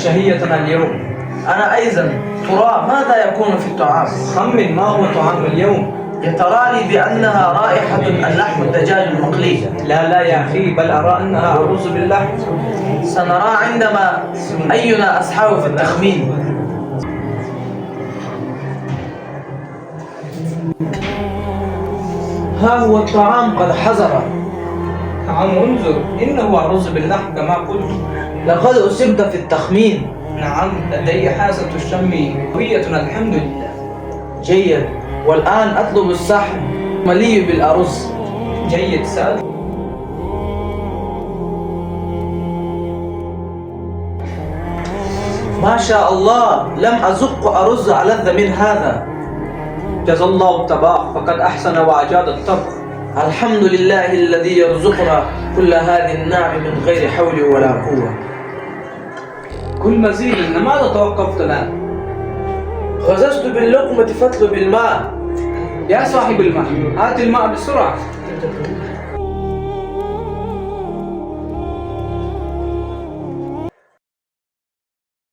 شهيتنا اليوم. أنا أيضا. ترى ماذا يكون في الطعام؟ خمن ما هو طعام اليوم. يترى لي بأنها رائحة اللحم الدجاج المقلي. لا يا أخي، بل أرى أنها الرز باللحم. سنرى عندما أينا أصحاب في التخمين. ها هو الطعام قد حضر. نعم انظر، إنه الرز باللحم كما قلت. لقد أصبت في التخمين. نعم، لدي حاسة الشم قوية الحمد لله. جيد، والآن أطلب الصحن مليء بالأرز. جيد سأل. ما شاء الله، لم أذق أرز ألذ من هذا. جزا الله الطباخ، فقد أحسن وأجاد الطبخ. الحمد لله الذي يرزقنا كل هذه النعم من غير حول ولا قوة. كل مزيد، لماذا توقفت الآن؟ غززت باللقمة فاطلب الماء. يا صاحب الماء، هات الماء بسرعة.